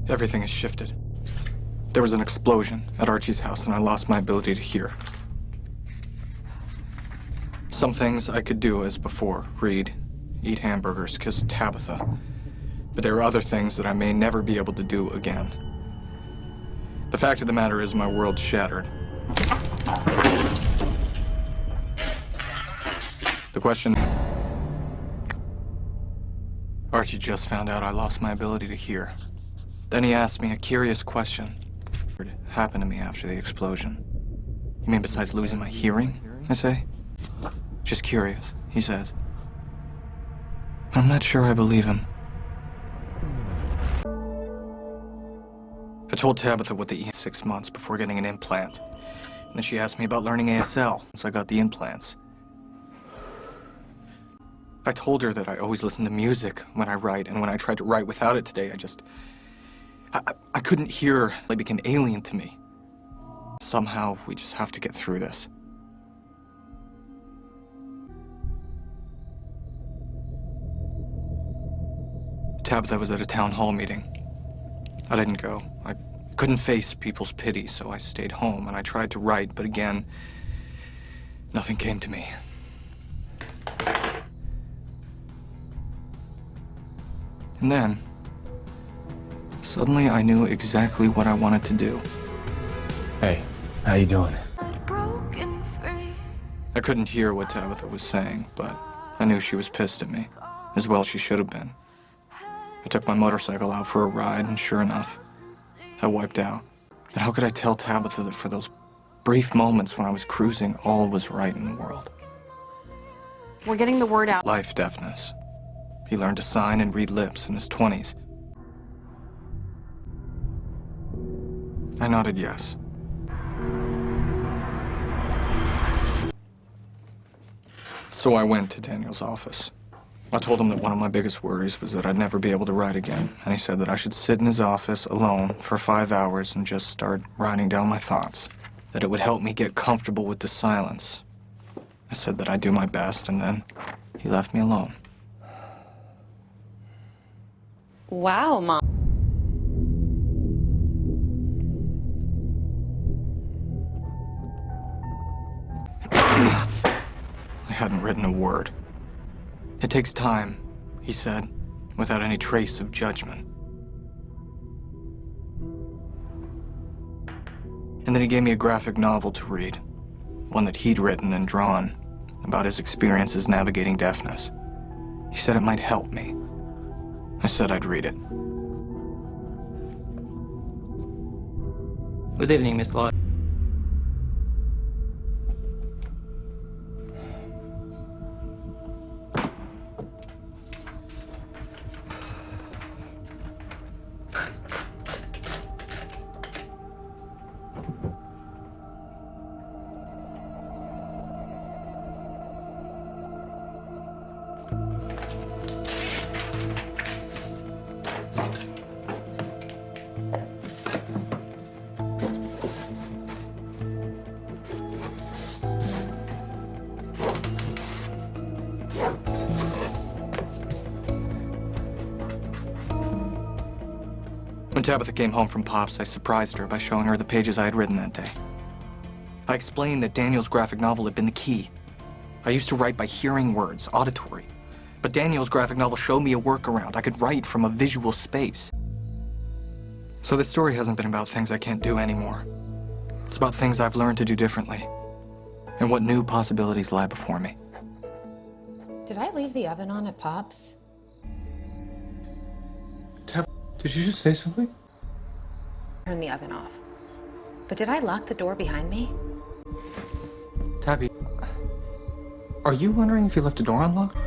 Everything has shifted. There was an explosion at Archie's house, and I lost my ability to hear. Some things I could do as before: read, eat hamburgers, kiss Tabitha. But there are other things that I may never be able to do again. The fact of the matter is, my world's shattered. The question... Archie just found out I lost my ability to hear. Then he asked me a curious question. What happened to me after the explosion? You mean besides losing my hearing? I say. Just curious, he says. I'm not sure I believe him. I told Tabitha what the 6 months before getting an implant. And then she asked me about learning ASL once I got the implants. I told her that I always listen to music when I write, and when I tried to write without it today, I couldn't hear. It became alien to me. Somehow, we just have to get through this. Tabitha was at a town hall meeting. I didn't go. I couldn't face people's pity, so I stayed home, and I tried to write, but again, nothing came to me. And then, suddenly I knew exactly what I wanted to do. Hey, how you doing? I couldn't hear what Tabitha was saying, but I knew she was pissed at me, as well she should have been. I took my motorcycle out for a ride, and sure enough, I wiped out. And how could I tell Tabitha that for those brief moments when I was cruising, all was right in the world? We're getting the word out. Life deafness. He learned to sign and read lips in his 20s. I nodded yes. So I went to Daniel's office. I told him that one of my biggest worries was that I'd never be able to write again, and he said that I should sit in his office alone for 5 hours and just start writing down my thoughts, that it would help me get comfortable with the silence. I said that I'd do my best, and then he left me alone. Wow, Mom. I hadn't written a word. It takes time, he said, without any trace of judgment. And then he gave me a graphic novel to read, one that he'd written and drawn, about his experiences navigating deafness. He said it might help me. I said I'd read it. Good evening, Miss Lloyd. When Tabitha came home from Pop's, I surprised her by showing her the pages I had written that day. I explained that Daniel's graphic novel had been the key. I used to write by hearing words, auditory. But Daniel's graphic novel showed me a workaround. I could write from a visual space. So this story hasn't been about things I can't do anymore. It's about things I've learned to do differently, and what new possibilities lie before me. Did I leave the oven on at Pop's? Did you just say something? Turn the oven off. But did I lock the door behind me? Tabby, are you wondering if you left the door unlocked?